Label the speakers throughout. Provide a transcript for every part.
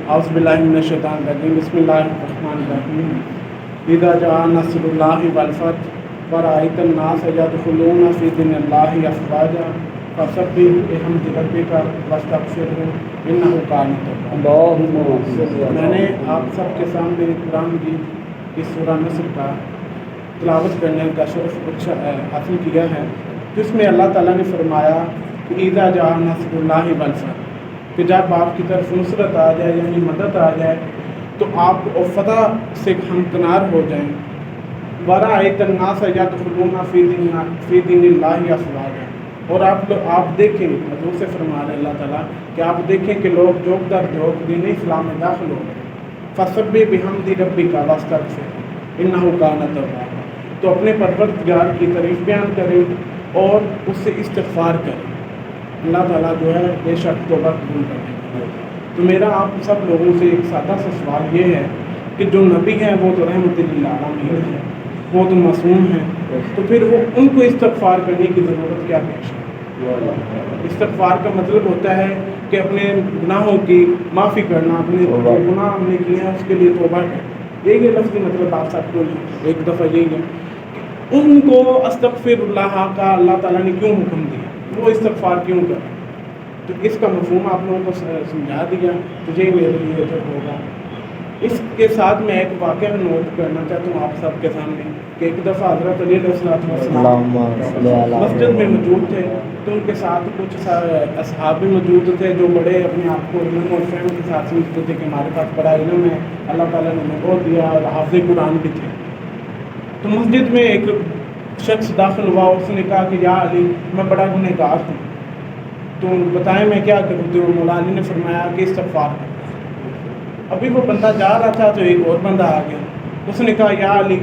Speaker 1: اعوذ باللہ من الشیطان الرجیم بسم اللہ الرحمن الرحیم اذا جاء نصر اللہ والفتح ورأیت الناس يدخلون فی دین اللہ افواجا فسبح بحمد ربک واستغفرہ انہ کان توابا۔ میں نے آپ سب کے سامنے قرآن کی سورہ نصر کا تلاوت کرنے کا شرف حاصل کیا ہے، جس میں اللہ تعالیٰ نے فرمایا کہ اذا جاء نصر اللہ والفتح، کہ جب آپ کی طرف نصرت آ جائے یعنی مدد آ جائے تو آپ فتح سے ہمکنار ہو جائیں۔ وَرَأَيْتَ النَّاسَ يَدْخُلُونَ فِي دِينِ اللَّهِ أَفْوَاجًا، اور آپ دیکھیں، حضور سے فرما رہے اللہ تعالیٰ کہ آپ دیکھیں کہ لوگ جوک در جوک دین اسلام میں داخل ہو گئے۔ فَسَبِّحْ بِحَمْدِ رَبِّكَ وَاسْتَغْفِرْ إِنَّهُ كَانَ تَوَّابًا، تو اپنے پروردگار کی تعریف بیان کریں اور اس سے استغفار کریں، اللہ تعالیٰ جو ہے بے شک توبہ قبول کریں۔ تو میرا آپ سب لوگوں سے ایک سادہ سا سوال یہ ہے کہ جو نبی ہیں وہ تو رحمت للعالمین ہیں، وہ تو معصوم ہیں، تو پھر وہ ان کو استغفار کرنے کی ضرورت کیا پیش ہے؟ استغفار کا مطلب ہوتا ہے کہ اپنے گناہوں کی معافی کرنا، اپنے گناہ ہم نے کیے ہیں اس کے لیے توبہ کرنا۔ یہ لفظی مطلب آپ سب کو ایک دفعہ یہی ہے کہ ان کو استغفر اللہ کا اللہ تعالیٰ نے کیوں حکم دیا، وہ استغفار کیوں کر، تو اس کا مفہوم آپ لوگوں کو سمجھا دیا، تو یہ میرے لیے جو ہوگا۔ اس کے ساتھ میں ایک واقعہ نوٹ کرنا چاہتا ہوں آپ سب کے سامنے کہ ایک دفعہ حضرت علی علیہ السلام مسجد میں موجود تھے، تو ان کے ساتھ کچھ اصحاب بھی موجود تھے جو بڑے اپنے آپ کو علم اور فہم کے ساتھ سمجھتے تھے کہ ہمارے پاس بڑا علم ہے، اللہ تعالیٰ نے ہمیں بہت دیا، اور حافظ قرآن بھی تھے۔ تو مسجد میں ایک شخص داخل ہوا، اس نے کہا کہ یا علی میں بڑا گنہگار ہوں، تو بتائیں میں کیا کروں؟ تو مولا علی نے فرمایا کہ استغفار کر۔ ابھی وہ بندہ جا رہا تھا تو ایک اور بندہ آ گیا، اس نے کہا یا علی،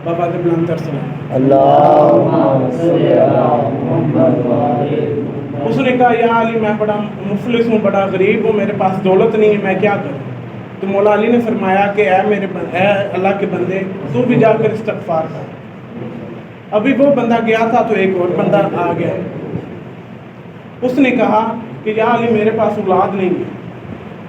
Speaker 1: بابا کے بلند تر سلام، اس نے کہا یا علی میں بڑا مفلس ہوں، بڑا غریب ہوں، میرے پاس دولت نہیں ہے، میں کیا کروں؟ تو مولا علی نے فرمایا کہ اے اللہ کے بندے تو بھی جا کر استغفار کر۔ ابھی وہ بندہ گیا تھا تو ایک اور بندہ آ گیا، اس نے کہا کہ یا علی میرے پاس اولاد نہیں ہے،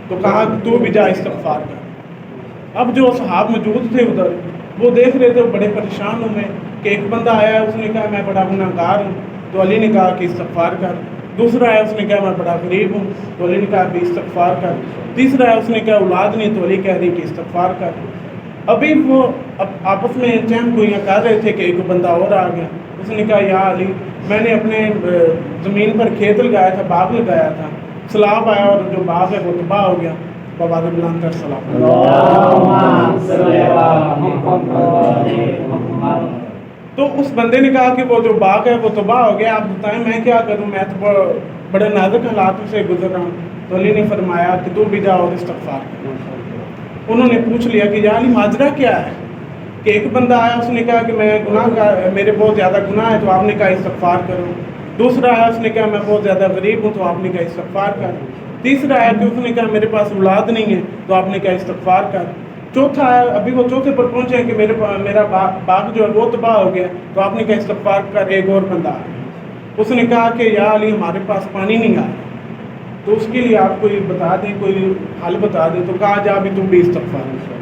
Speaker 1: تو کہا کہ تو بھی جا استغفار کر۔ اب جو صحاب موجود تھے ادھر وہ دیکھ رہے تھے، بڑے پریشان ہوئے کہ ایک بندہ آیا ہے، اس نے کہا میں بڑا گناہ گار ہوں، تو علی نے کہا کہ استغفار کر۔ دوسرا ہے، اس نے کہا میں بڑا غریب ہوں، تو علی نے کہا کہ استغفار کر۔ تیسرا ہے، اس نے کہا اولاد نہیں، تو علی کہہ رہی کہ استغفار کر۔ ابھی وہ آپس میں چہم گوئیاں کر رہے تھے کہ ایک بندہ اور آ گیا، اس نے کہا یا علی میں نے اپنے زمین پر کھیت لگایا تھا، باغ لگایا تھا، سیلاب آیا اور جو باغ ہے وہ تباہ ہو گیا۔ بابا کے بلند تر سلام۔ تو اس بندے نے کہا کہ وہ جو باغ ہے وہ تباہ ہو گیا، آپ بتائیں میں کیا کروں، میں تو بڑے نازک حالات سے گزر رہا ہوں۔ تو علی نے فرمایا کہ تو بھی جاؤ اور استغفار کر۔ انہوں نے پوچھ لیا کہ یا علی ماجرا کیا ہے؟ کہ ایک بندہ آیا، اس نے کہا کہ میں میرے بہت زیادہ گناہ ہے، تو آپ نے کہا استغفار کرو۔ دوسرا آیا، اس نے کہا میں بہت زیادہ غریب ہوں، تو آپ نے کہا استغفار کر۔ تیسرا آیا کہ اس نے کہا میرے پاس اولاد نہیں ہے، تو آپ نے کہا استغفار کر۔ چوتھا آیا، ابھی وہ چوتھے پر پہنچے ہیں کہ میرا باغ جو ہے وہ تباہ ہو گیا، تو آپ نے کہا استغفار کر۔ ایک اور بندہ آ گیا، اس نے کہا کہ یا علی ہمارے پاس پانی نہیں آ رہا، تو اس کے لیے آپ کوئی بتا دیں، کوئی حل بتا دیں۔ تو کہا جا بھی تم بھی استغفار کر۔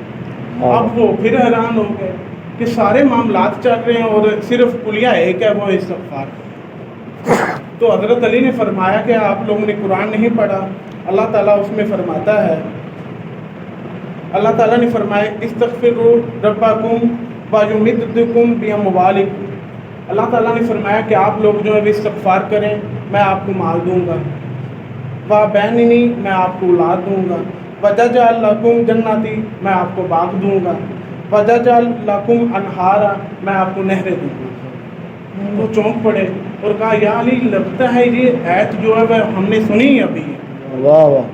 Speaker 1: اب وہ پھر حیران ہو گئے کہ سارے معاملات چل رہے ہیں اور صرف کلیہ ایک ہے، وہ استغفار کر۔ تو حضرت علی نے فرمایا کہ آپ لوگوں نے قرآن نہیں پڑھا، اللہ تعالیٰ اس میں فرماتا ہے، اللہ تعالیٰ نے فرمایا استغفروا ربکم ویمددکم باموالکم، اللہ تعالیٰ نے فرمایا کہ آپ لوگ جو ہے استغفار کریں، میں آپ کو مال دوں گا، وبنین میں آپ کو اولاد دوں گا، وجعل لکم جناتی میں آپ کو باغ دوں گا، وجعل لکم انہارا میں آپ کو نہریں دوں گا۔ وہ چونک پڑے اور کہا یا علی لگتا ہے یہ آیت جو ہے وہ ہم نے سنی ابھی۔
Speaker 2: واہ واہ،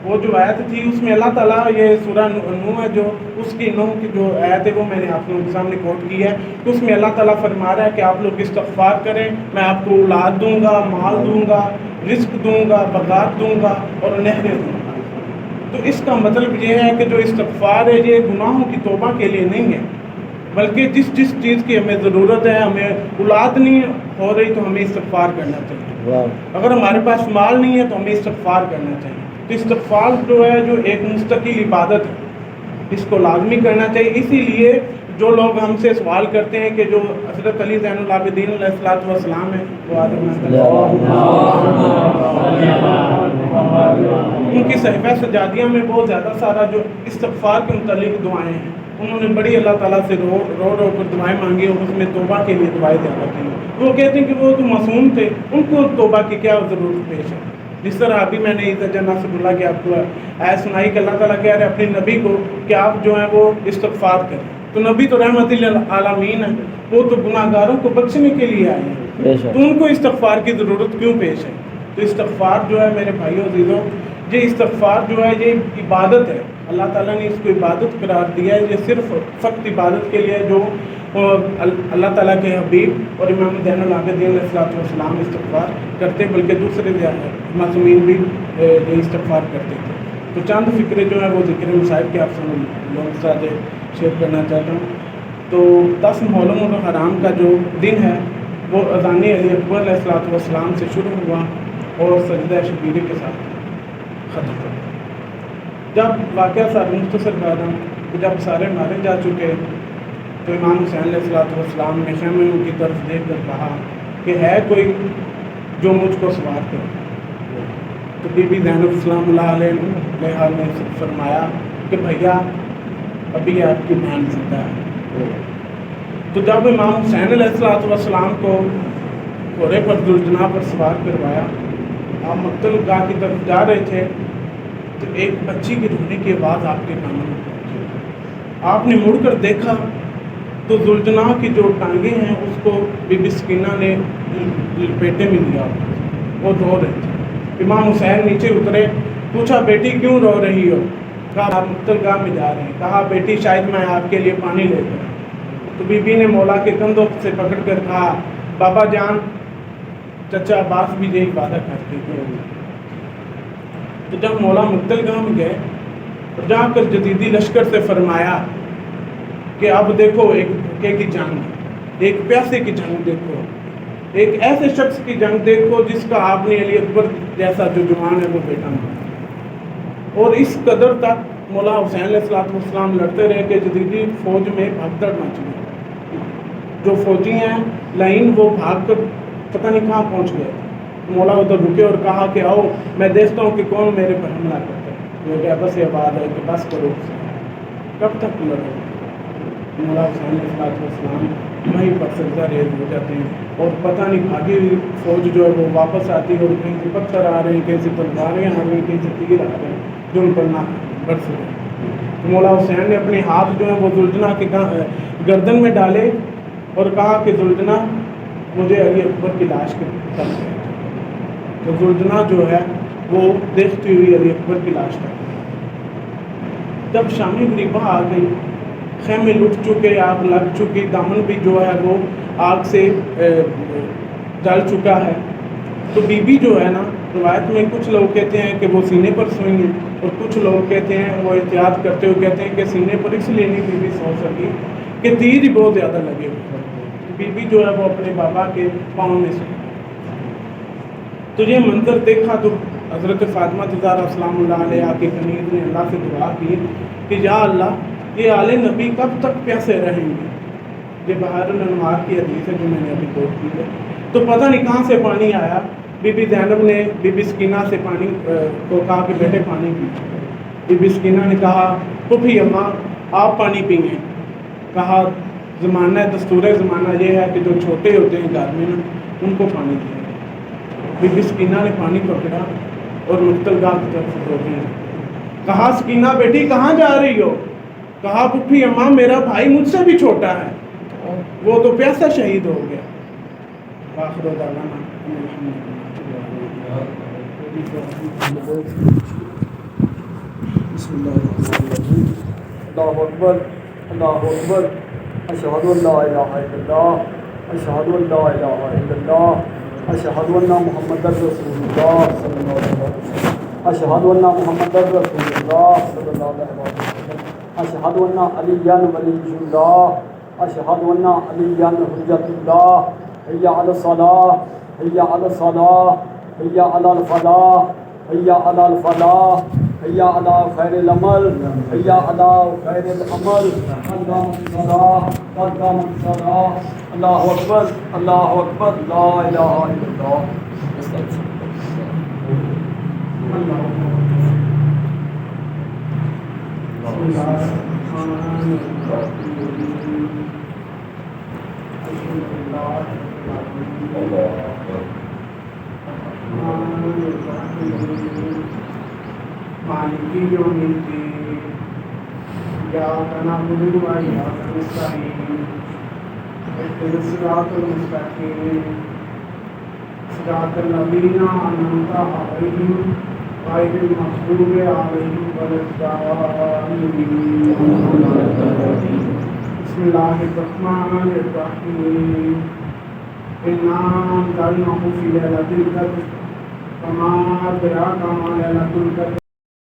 Speaker 1: وہ جو آیت تھی اس میں اللہ تعالیٰ، یہ سورہ نوح ہے، جو اس کی نوح کی جو آیت ہے وہ میں نے آپ لوگوں کے سامنے کوٹ کی ہے، تو اس میں اللہ تعالیٰ فرما رہا ہے کہ آپ لوگ استغفار کریں، میں آپ کو اولاد دوں گا، مال دوں گا، رزق دوں گا، بغات دوں گا اور نہریں دوں گا۔ تو اس کا مطلب یہ ہے کہ جو استغفار ہے یہ گناہوں کی توبہ کے لیے نہیں ہے، بلکہ جس چیز کی ہمیں ضرورت ہے، ہمیں اولاد نہیں ہو رہی تو ہمیں استغفار کرنا چاہیے. اگر ہمارے پاس مال نہیں ہے تو ہمیں استغفار کرنا چاہیے. تو استغفار جو ہے جو ایک مستقل عبادت ہے, اس کو لازمی کرنا چاہیے. اسی لیے جو لوگ ہم سے سوال کرتے ہیں کہ جو حضرت علی زین العابدین علیہ الصلوۃ والسلام ہے وہ ان کی صحیفہ سجادیہ میں بہت زیادہ سارا جو استغفار کے متعلق دعائیں ہیں, انہوں نے بڑی اللہ تعالیٰ سے رو کر دعائیں مانگی اور اس میں توبہ کے لیے دعائیں زیادہ کی. وہ کہتے ہیں کہ وہ تو معصوم تھے, ان کو توبہ کی کیا ضرورت پیش ہے. جس طرح ابھی میں نے عزت ناصر اللہ کی آپ کو آیت سنائی کہ اللہ تعالیٰ کہہ رہے اپنے نبی کو کہ آپ جو ہیں وہ استغفار کریں. تو نبی تو رحمت للعالمین ہے, وہ تو گناہ گاروں کو بخشنے کے لیے آئے ہیں, تو ان کو استغفار کی ضرورت کیوں پیش ہے. تو استغفار جو ہے میرے بھائیوں عزیزوں, یہ استغفار جو ہے یہ عبادت ہے. اللہ تعالیٰ نے اس کو عبادت قرار دیا ہے. یہ صرف فقط عبادت کے لیے جو اللہ تعالیٰ کے حبیب اور امام زین العابدین علیہ الصلوۃ والسلام استغفار کرتے, بلکہ دوسرے معصومین بھی یہ استغفار کرتے تھے. تو چند فکرے جو ہیں وہ ذکر مصائب کے آپ سے لوگوں سے شیئر کرنا چاہتا ہوں. تو 10 محرم الحرام کا جو دن ہے وہ اذان علی اکبر علیہ الصلوۃ والسلام سے شروع ہوا اور سجدہ شبیرے کے ساتھ ختم ہوا. جب واقعہ سارے مختصر کر رہا ہوں کہ جب سارے مارے جا چکے تو امام حسین علیہ الصلوۃ والسلام نے خیمے کی طرف دیکھ کر کہا کہ ہے کوئی جو مجھ کو سوار کرے. تو بی بی زینب السلام اللہ علیہ نے فرمایا کہ بھیا ابھی آپ کی بہن زندہ ہے. تو جب امام حسین علیہ الصلوۃ والسلام کو گھوڑے پر ذوالجناح پر سوار کروایا, آپ مقتل گاہ کی طرف جا رہے تھے تو ایک بچی کے رونے کی آواز آپ کے کانوں میں پہنچی. آپ نے مڑ کر دیکھا تو ذوالجناح کی جو ٹانگیں ہیں اس کو بی بی سکینہ نے لپیٹے میں لیا, وہ رو رہے تھے. امام حسین نیچے اترے, پوچھا بیٹی کیوں رو رہی ہو؟ کہا آپ مقتل گاہ میں جا رہے ہیں. کہا بیٹی شاید میں آپ کے لیے پانی لے کر. تو بی بی نے مولا کے کندھوں سے پکڑ کر کہا بابا جان چچا عباس بھی یہی وعدہ کرتے تھے. تو جب مولا مقتل گاہ میں گئے تو جا کر جدیدی لشکر سے فرمایا کہ اب دیکھو ایک بھوکے کی جنگ, ایک پیاسے کی جنگ دیکھو, ایک ایسے شخص کی جنگ دیکھو جس کا آپ نے علی اکبر جیسا جو جوان ہے وہ بیٹا مانا. اور اس قدر تک مولا حسین علیہ الصلوۃ والسلام لڑتے رہے کہ جدیدی فوج میں بھگدڑ مچ گئی. جو فوجی ہیں لائن وہ بھاگ کر پتہ نہیں کہاں پہنچ گئے. مولا ادھر رکے اور کہا کہ آؤ میں دیکھتا ہوں کہ کون میرے پر حملہ کرتا ہے. وہ کہ بس یہ بات ہے کہ بس کرو, کب تک لڑو. مولا حسین علیہ الصلوۃ والسلام وہیں پر سجدہ ریز ہو جاتے ہیں اور پتہ نہیں بھاگی ہوئی فوج جو ہے وہ واپس آتی ہے اور کہیں سے پتھر آ رہے ہیں, کہیں سے تلواریں آ رہی ہیں, کہیں سے تیر آ رہے ہیں جو ان پر نہ برس رہے ہیں. تو مولا حسین نے اپنے ہاتھ جو ہیں وہ ذوالجناح کے گردن میں ڈالے اور کہا کہ ذوالجناح مجھے علی اکبر کی لاش کے طرف ہے. تو ذوالجناح جو ہے وہ دیکھتی ہوئی علی اکبر کی لاش تک. جب شامی غریبہ آ گئی, خیمے لٹ چکے, آگ لگ چکی, دامن بھی جو ہے وہ آگ سے جل چکا ہے. تو بی بی جو ہے نا, روایت میں کچھ لوگ کہتے ہیں کہ وہ سینے پر سوئی ہیں اور کچھ لوگ کہتے ہیں وہ احتیاط کرتے ہوئے کہتے ہیں کہ سینے پر اس لیے نہیں بی بی سو سکی کہ تیر ہی بہت زیادہ لگے ہوئے. بی بی جو ہے وہ اپنے بابا کے پاؤں میں سوئی. تو یہ منظر دیکھا تو حضرت فاطمہ زہرا سلام اللہ علیہ کی کنیز نے اللہ سے دعا کی کہ یا اللہ یہ آل نبی کب تک پیاسے رہیں گے. یہ بہار الانوار کی حدیث ہے جو میں نے ابھی کوٹ کی ہے. تو پتہ نہیں کہاں سے پانی آیا. بی بی زینب نے بی بی سکینہ سے پانی کو کہا کہ بیٹے پانی پی. بی بی سکینہ نے کہا پھوپھی اماں آپ پانی پئیں. کہا زمانہ دستور زمانہ یہ ہے کہ جو چھوٹے ہوتے ہیں گھر میں نا ان کو پانی دیا. بی بی سکینہ نے پانی پکڑا اور مقتل گاہ کی طرف روکنے لگا. کہا سکینہ بیٹی کہاں جا رہی ہو؟ کہا پھوپھی اماں میرا بھائی مجھ سے بھی چھوٹا ہے, وہ تو پیاسا شہید ہو گیا. آخر دعوانا بسم اللہ الرحمن الرحیم.
Speaker 2: اللہ اکبر اللہ اکبر. اشہد ان لا الہ الا اللہ اشہد ان لا الہ الا اللہ اشہد ان محمد رسول اللہ صلی اللہ علیہ وسلم اشہد ان محمد رسول اللہ صلی اللہ علیہ وسلم اشہد ان علی ولی اللہ اشہد ان علی حجت اللہ حي على الصلاة حي على الصلاة حي على الفلاح حي على الفلاح حي على خير العمل حي على خير العمل قدامت الصلاة قدامت الصلاة الله أكبر الله أكبر لا إله إلا الله
Speaker 1: بسم الله الرحمن الرحيم الحمد لله الرحمن الرحيم مالك يوم الدين إياك نعبد وإياك نستعين اهدنا الصراط المستقيم صراط الذين أنعمت عليهم غير المغضوب عليهم ولا الضالين بسم الله الرحمن الرحيم إنا أنزلناه في ليلة القدر وما أدراك ما ليلة القدر